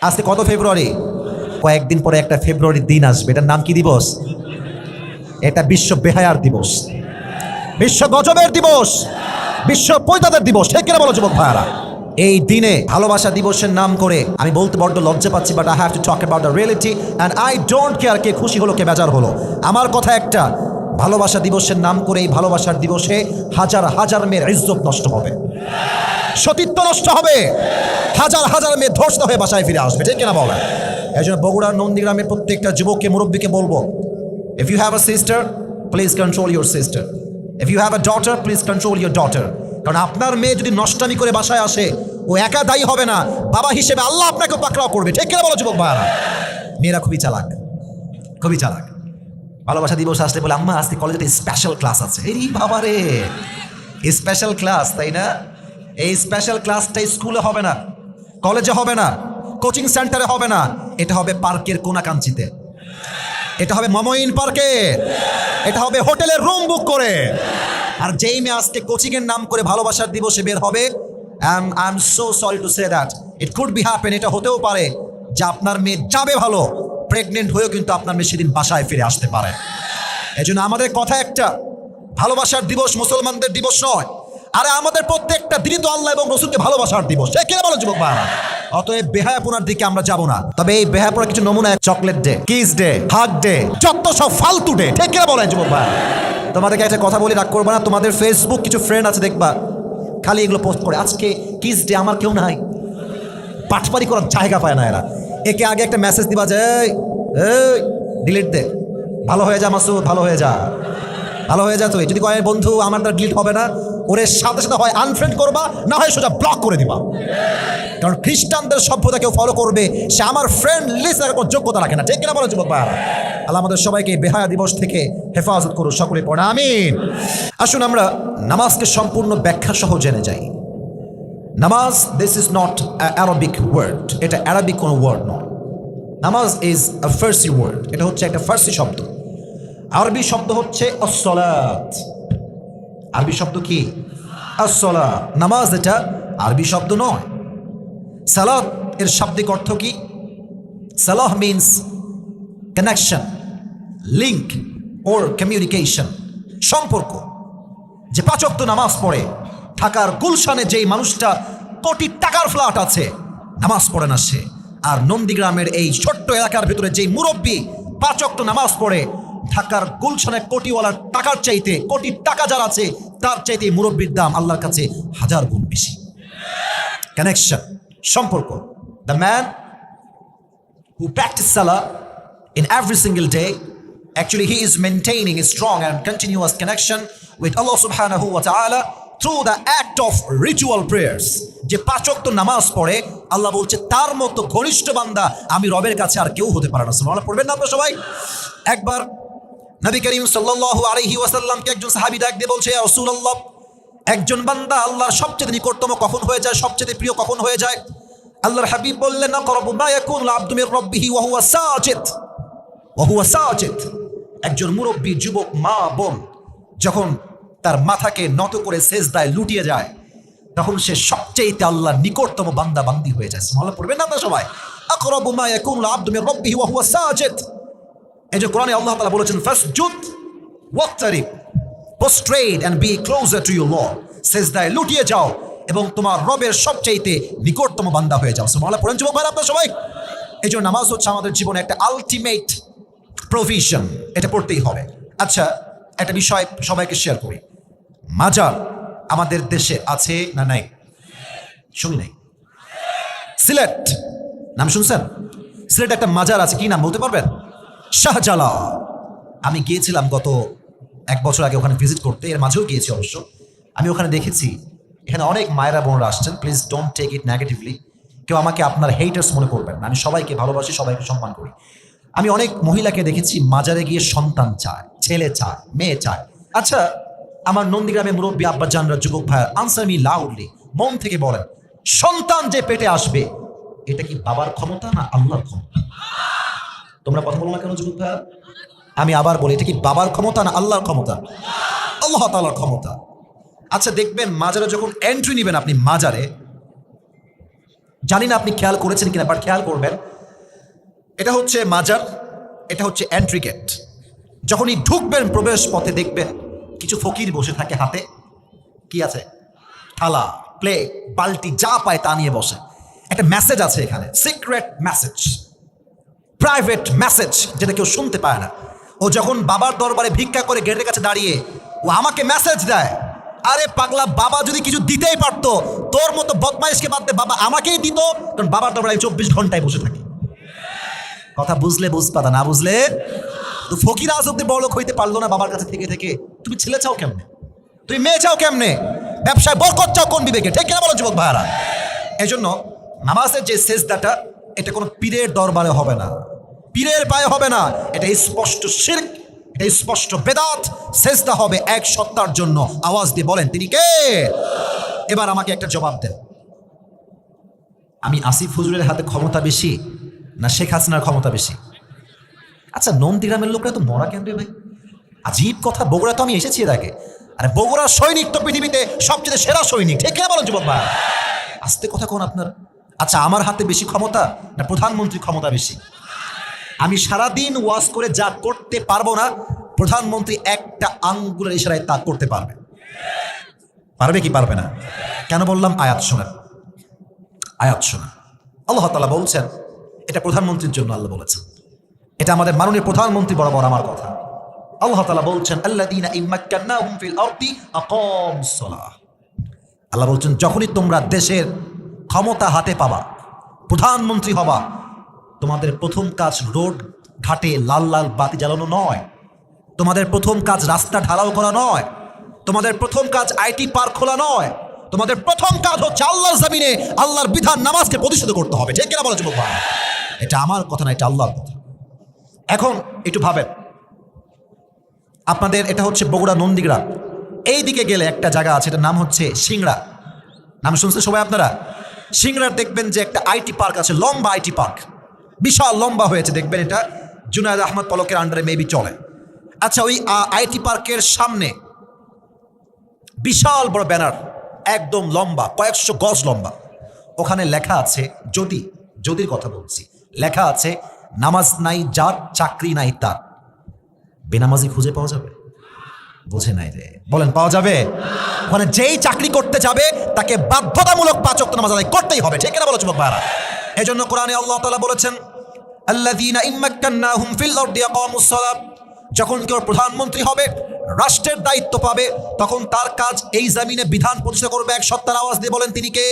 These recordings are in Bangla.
আজকে কত ফেব্রুয়ারি? কয়েকদিন পরে একটা ফেব্রুয়ারির দিন আসবে, এটার নাম কি দিবস? এটা বিশ্ব বেহায়ার দিবস, বিশ্ব গজবের দিবস, বিশ্ব পৈতাদের দিবস। ঠিক কিনা বলো যুবক ভাইয়ারা? এই দিনে ভালোবাসা দিবসের নাম করে আমি বলতে বড্ড লজ্জা পাচ্ছি, but I have to talk about the reality and I don't care কে খুশি হলো কে বেজার হলো। আমার কথা একটা, ভালোবাসা দিবসের নাম করে এই ভালোবাসার দিবসে হাজার হাজার মেয়ের ইজ্জত নষ্ট হবে, সতীত্ব নষ্ট হবে, হাজার হাজার মেয়ে ধর্ষিত হয়ে বাসায় ফিরে আসবে। ঠিক কিনা বলেন? এই জন্য বগুড়ার নন্দীগ্রামের প্রত্যেকটা যুবককে, মুরব্বীকে বলবো, if you have a sister, please control your sister. If you have a daughter, please control your daughter. কারণ আপনার মেয়ে যদি নষ্টামি করে বাসায় আসে, ও একা দায়ী হবে না, বাবা হিসেবে আল্লাহ আপনাকে পাকড়াও করবে। ঠিক কিনা বলো যুবক ভাইরা? মেয়েরা খুবই চালাক, খুবই চালাক। ভালোবাসা দিবস আসলে বলে, আম্মা আজকে কলেজে স্পেশাল ক্লাস আছে। এই বাবা রে, স্পেশাল ক্লাস, তাই না? এই স্পেশাল ক্লাসটা স্কুলে হবে না, কলেজে হবে না, কোচিং সেন্টারে হবে না, এটা হবে পার্কের কোনাকাঞ্চিতে, এটা হবে মমইন পার্কে, এটা হবে হোটেলের রুম বুক করে। আর যেই মেয়ে আজকে কোচিং এর নাম করে ভালোবাসার দিবসে বের হবে, I am so sorry to say that it could be happen, এটা হতেও পারে যে আপনার মেয়ে যাবে ভালো, প্রেগনেন্ট হয়েও কিন্তু আপনার মেয়ে সেদিন বাসায় ফিরে আসতে পারে। এই জন্য আমাদের কথা একটা, ভালোবাসার দিবস মুসলমানদের দিবস নয়, আরে আমাদের প্রত্যেকটা দিনই তো আল্লাহ এবং রসুলকে ভালোবাসার দিবস। কে বলো যুবক ভাইরা? অতএব বেহায়াপনার দিকে আমরা যাব না। তবে এই বেহায়াপনার কিছু নমুনা, chocolate day, kiss day, hug day, যত সব ফালতু ডে। ঠিক কিনা বলেন যুবক ভাইরা? তোমাদেরকে একটা কথা বলি, রাগ করবো না। তোমাদের ফেসবুক কিছু ফ্রেন্ড আছে, দেখবা খালি এগুলো পোস্ট করে, আজকে কিস ডে, আমার কেউ নাই। পাটপারি করার জায়গা পায় না এরা। একে আগে একটা মেসেজ দিবা যে এই ডিলিট দে, ভালো হয়ে যা মাসুদ, ভালো হয়ে যা, ভালো হয়ে যা। তুই যদি কয় বন্ধু আমার দ্বারা ডিলিট হবে না, ওরে সাথে সাথে হয় আনফ্রেন্ড করবা, না হয় সোজা ব্লক করে দিবা। কারণ খ্রিস্টানদের সভ্যতা কেউ ফলো করবে, সে আমার ফ্রেন্ড লিস্ট রাখার কোনো যোগ্যতা রাখে না। ঠিক কিনা বলো যুবক ভাইরা? আল্লাহ আমাদের সবাইকে বেহায়া দিবস থেকে হেফাজত করুন, সকলে পড়া আমিন। আসুন আমরা নামাজকে সম্পূর্ণ ব্যাখ্যা সহ জেনে যাই। নামাজ, this is not Arabic word, এটা অ্যারাবিক কোনো ওয়ার্ড নয়। নামাজ ইজ আ ফার্সি ওয়ার্ড, এটা হচ্ছে একটা ফার্সি শব্দ। আরবি শব্দ হচ্ছে আস-সালাত। আরবি শব্দ কি? আস-সালাত। নামাজ এটা আরবি শব্দ নয়। সালাত এর শাব্দিক অর্থ কি? সালাহ মিন্স কানেকশন, লিঙ্ক ওর কমিউনিকেশন, সম্পর্ক। যে ৫ ওয়াক্ত নামাজ পড়ে, ঢাকার গুলশানে যেই মানুষটা কোটি টাকার ফ্ল্যাট আছে, নামাজ পড়ে না সে। আর নন্দীগ্রামের এই ছোট্ট এলাকার ভিতরে যেই মুরব্বী ৫ ওয়াক্ত নামাজ পড়ে, ঢাকার গুলশানে কোটিওয়ালার টাকার চাইতে, কোটি টাকা যার আছে তার চাইতে মুরব্বীর দাম আল্লাহর কাছে 1000 গুণ বেশি। কানেকশন, সম্পর্ক। The man who practice Salah in every single day, actually he is maintaining a strong and continuous connection with Allah subhanahu wa ta'ala through the act of ritual prayers. যে ৫ ওয়াক্ত নামাজ পড়ে, আল্লাহ বলছে তার মতো ঘনিষ্ঠ বান্দা আমি রবের কাছে আর কেউ হতে পারে না। সুবহানাল্লাহ পড়বেন না আপনারা সবাই? একবার নবী করিম সাল্লাল্লাহু আলাইহি ওয়াসাল্লামকে একজন সাহাবী ডাক দিয়ে বলছে, ইয়া রাসূলুল্লাহ, একজন বান্দা আল্লাহর সবচেয়ে নিকটতম কখন হয়ে যায়, সবচেয়ে প্রিয় কখন হয়ে যায়? আল্লাহর হাবিব বললেন, আকরাবু মা ইয়াকুনুল আবদু মির রাব্বিহি ওয়া হুয়া সাজিদ। একজন মুরব্বী যুবক মা বোন যখন তার মাথাকে নত করে সেজদায় লুটিয়ে যায়, তখন সে সবচেয়ে আল্লাহর নিকটতম বান্দা বান্দি হয়ে যায়। সুবহানাল্লাহ পড়বেন না আপনারা সবাই? আকরাবু মা ইয়াকুনুল আবদু মির রাব্বিহি ওয়া হুয়া সাজিদ। এই যে কোরআনে আল্লাহ তাআলা বলেছেন, ফাসজুদ ওয়াক্তারিব, prostrate and be closer to your Lord, সেজদায় লুটিয়ে যাও এবং তোমার রবের সবচেয়ে নিকটতম বান্দা হয়ে যাও। সুবহানাল্লাহ পড়েন যুবক ভাইরা আপনারা সবাই? এই জন্য নামাজ হচ্ছে আমাদের জীবনে একটা আলটিমেট প্রভিশন, এটা পড়তেই হবে। আচ্ছা, একটা বিষয় সবাইকে শেয়ার করি। মাজার আমাদের দেশে আছে না নাই? শুনি নাই। সিলেট নাম শুনছেন? সিলেট একটা মাজার আছে, কি নাম বলতে পারবেন? শাহজালাল। আমি গিয়েছিলাম গত 1 বছর আগে ওখানে ভিজিট করতে, এর মাঝেও গিয়েছি অবশ্য। আমি ওখানে দেখেছি এখানে অনেক মায়েরা বোনরা আসছেন। Please don't take it negatively, কেউ আমাকে আপনার হেটার্স মনে করবেন না। আমি সবাইকে ভালোবাসি, সবাইকে সম্মান করি। আমি অনেক মহিলাকে দেখেছি মাজারে গিয়ে সন্তান চায়, ছেলে চায়, মেয়ে চায়। আচ্ছা, আমার নন্দীগ্রামে মুরব্বী আব্বাজানরা, যুবক ভাইয়া, আনসার মি লাউডলি, মন থেকে বলেন, সন্তান যে পেটে আসবে এটা কি বাবার ক্ষমতা না আল্লাহর ক্ষমতা? তোমরা কথা বলো না কেন যুবক ভাইয়া? আমি আবার বলি, এটা কি বাবার ক্ষমতা না আল্লাহর ক্ষমতা? আল্লাহ তাআলার ক্ষমতা। আচ্ছা দেখবেন, মাজারে যখন এন্ট্রি নেবেন আপনি, মাজারে জানি না আপনি খেয়াল করেছেন কিনা, বাট খেয়াল করবেন, এটা হচ্ছে মাজার, এটা হচ্ছে এন্ট্রি গেট। যখনই ঢুকবেন প্রবেশ পথে দেখবেন কিছু ফকির বসে থাকে, হাতে কি আছে, থালা, প্লেট, বালতি, যা পায় তা নিয়ে বসে। একটা মেসেজ আছে এখানে, সিক্রেট মেসেজ, প্রাইভেট মেসেজ, যেটা কেউ শুনতে পায় না। ও যখন বাবার দরবারে ভিক্ষা করে গেটের কাছে দাঁড়িয়ে ও আমাকে মেসেজ দেয়, আরে পাগলা, বাবা যদি কিছু দিতেই পারতো, তোর মতো বদমাইশকে বাদ দে, বাবা আমাকেই দিত, কারণ বাবার দরবারে 24 ঘন্টায় বসে থাকি। কথা বুঝলে বুঝপাতা, না বুঝলে তো ফকির আজ অব্দি বড়লোক হইতে পারলো না বাবার কাছে থেকে থেকে। তুমি ছেলে চাও কেমনে, তুমি মেয়ে চাও কেমনে, ব্যবসায় বরকত চাও কোন বিবেকে, ঠিক কিনা বলো যুবক ভাইয়ারা? এই জন্য নামাজের যে সেজদাটা, এটা কোনো পীরের দরবারে হবে না, পীরের পায়ে হবে না, এটা স্পষ্ট শিরক, এটা স্পষ্ট বেদাত। সেজদা হবে এক সত্তার জন্য। আওয়াজ দিয়ে বলেন তিনি কে? এবার আমাকে একটা জবাব দেন, আমি আসিফ হুজুরের হাতে ক্ষমতা বেশি না শেখ হাসিনার ক্ষমতা বেশি? আচ্ছা, নন্দীগ্রামের লোকরা তো মরা কেন রে ভাই? আজীব কথা, বগুড়া তো আমি এসেছি এর আগে। আরে বগুড়ার সৈনিক তো পৃথিবীতে সবচেয়ে সেরা সৈনিক, ঠিক কিনা বলেন যুবক ভাই? আস্তে কথা কোন আপনার। আচ্ছা, আমার হাতে বেশি ক্ষমতা না প্রধানমন্ত্রী ক্ষমতা বেশি? আমি সারাদিন ওয়াজ করে যা করতে পারবো না, প্রধানমন্ত্রী একটা আঙ্গুলের ইশারায় তা করতে পারবে। পারবে কি পারবে না? কেন বললাম? আয়াত শোনেন, আয়াত শোনেন। আল্লাহ তাআলা বলছেন, এটা প্রধানমন্ত্রীর জন্য আল্লাহ বলেছেন, এটা আমাদের মাননীয় প্রধানমন্ত্রী বরাবর আমার কথা। আল্লাহ তাআলা বলছেন, আল্লাযীনা ইম্মাক্কান্নাহুম ফিল আরদি আকামুস সালাহ। আল্লাহ বলছেন, যখনই তোমরা দেশের ক্ষমতা হাতে পাবা, প্রধানমন্ত্রী হবা, তোমাদের প্রথম কাজ রোড ঘাটে লাল লাল বাতি জ্বালানো নয়, তোমাদের প্রথম কাজ রাস্তা ঢালাও করা নয়, তোমাদের প্রথম কাজ আইটি পার্ক খোলা নয়, তোমাদের প্রথম কাজ হচ্ছে আল্লাহর জমিনে আল্লাহর বিধান নামাজকে প্রতিষ্ঠিত করতে হবে। ঠিক কিনা বলো যুবক ভাই? এটা আমার কথা না, এটা আল্লাহর কথা। এখন একটু ভাবেন, আপনাদের এটা হচ্ছে বগুড়া নন্দীগ্রাম, এই দিকে গেলে একটা জায়গা আছে, এটার নাম হচ্ছে সিংড়া। নাম শুনছেন সবাই আপনারা? সিংড়ার দেখবেন যে একটা আইটি পার্ক আছে, লম্বা আইটি পার্ক, বিশাল লম্বা হয়েছে, দেখবেন এটা জুনায়েদ আহমদ পলকের আন্ডারে মেবি চলে। আচ্ছা, ওই আইটি পার্কের সামনে বিশাল বড় ব্যানার, একদম লম্বা, কয়েকশো গজ লম্বা। ওখানে লেখা আছে, যদির কথা বলছি, লেখা আছে, নামাজ নাই যার, চাকরি নাই তার। বেনামাজি খুঁজে পাওয়া যাবে? বোঝে নাই রে, বলেন পাওয়া যাবে? ওখানে যেই চাকরি করতে যাবে তাকে বাধ্যতামূলক 5 ওয়াক্ত নামাজ আদায় করতেই হবে। ঠিক কিনা বলো যুবক ভাইরা? এই জন্য কোরআনে আল্লাহ তাআলা বলেছেন, আল্লাযীনা ইম্মাক্কান্নাহুম ফিল আরদি আকামুস সালাহ। যখন কেউ প্রধানমন্ত্রী হবে, রাষ্ট্রের দায়িত্ব পাবে, তখন তার কাজ এই জমিনে বিধান প্রতিষ্ঠা করবে এক সত্তার। আওয়াজ দিয়ে বলেন তিনি কে?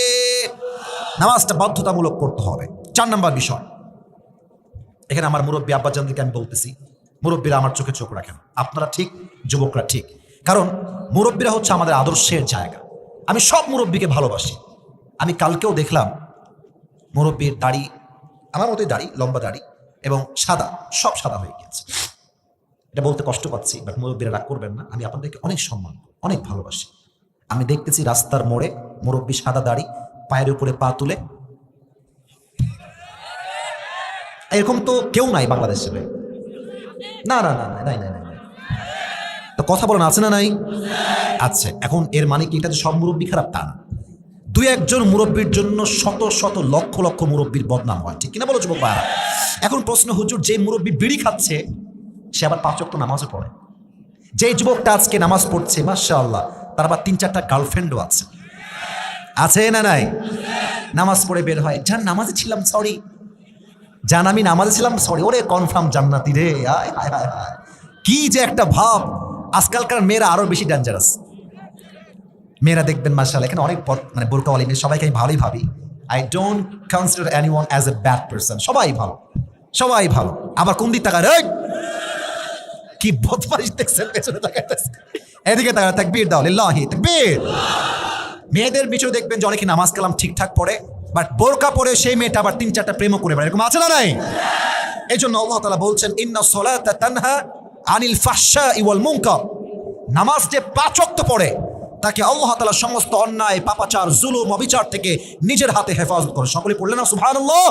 নামাজটা বাধ্যতামূলক করতে হবে। 4 নম্বর বিষয়, এখানে আমার মুরব্বী আব্বাজানদেরকে আমি বলতেছি, মুরব্বীরা আমার চোখে চোখ রাখেন, আপনারা ঠিক, যুবকরা ঠিক, কারণ মুরব্বীরা হচ্ছে আমাদের আদর্শের জায়গা। আমি সব মুরব্বীকে ভালোবাসি। আমি কালকেও দেখলাম মুরব্বীর দাড়ি আমার মতোই দাড়ি, লম্বা দাড়ি এবং সাদা, সব সাদা হয়ে গেছে। এটা বলতে কষ্ট পাচ্ছি, বাট মুরব্বীরা রাগ করবেন না, আমি আপনাদেরকে অনেক সম্মান, অনেক ভালোবাসি। আমি দেখতেছি রাস্তার মোড়ে মুরব্বী সাদা দাড়ি, পায়ের উপরে পা তুলে, এরকম তো কেউ নাই বাংলাদেশে। না না না নাই নাই নাই, তো কথা বলেন আছে না নাই? আচ্ছা, এখন এর মানে কি এটা যে সব মুরব্বী খারাপ? তা না। 2-1 মুরব্বীর জন্য শত শত লক্ষ লক্ষ মুরব্বীর বদনাম হয়। ঠিক কিনা বলো যুবক ভাইরা? এখন প্রশ্ন, হুজুর, যে মুরব্বী বিড়ি খাচ্ছে সে আবার 5 ওয়াক্ত নামাজও পড়ে। যে যুবকটা আজকে নামাজ পড়ছে, মাশাআল্লাহ, তার আবার 3-4টা গার্লফ্রেন্ডও আছে, আছে না নাই? নামাজ পড়ে বের হয়, জান নামাজে ছিলাম, সরি জান আমি নামাজে ছিলাম, সরি। ওরে কনফার্ম জান্নাতি রে। হায় হায় হায় হায়, কি যে একটা ভাব! আজকালকার মেয়েরা আরো বেশি ডেঞ্জারাস। মেয়েরা দেখবেন মাশাআল্লাহ, এখানে অনেক মানে বোরকাওয়ালি মেয়ে, সবাইকে আমি ভালোই ভাবি। I don't consider anyone as a bad person. সবাই ভালো, সবাই ভালো। আবার কোন দিক তাকায় রে, কি বদমাইশ দেখছেন, পেছনে তাকাইতেছে, এদিকে তাকায়, তাকবীর দাও, লিল্লাহি তাকবীর। মেয়েদের পিছনে দেখবেন যে অনেকে নামাজ কালাম ঠিকঠাক পড়ে, বাট বোরকা পরে সেই মেয়েটা আবার 3-4টা প্রেমও করে বেড়ায়, এরকম আছে না নাই? এই জন্য আল্লাহ তাআলা বলছেন, ইন্নাস সালাতা তানহা আনিল ফাহশাই ওয়াল মুনকার। নামাজ যে 5 ওয়াক্ত পড়ে তাকে আল্লাহ তাআলা সমস্ত অন্যায়, পাপাচার, জুলুম, অবিচার থেকে নিজের হাতে হেফাজত করে। সকলে পড়লেন না সুবহানাল্লাহ?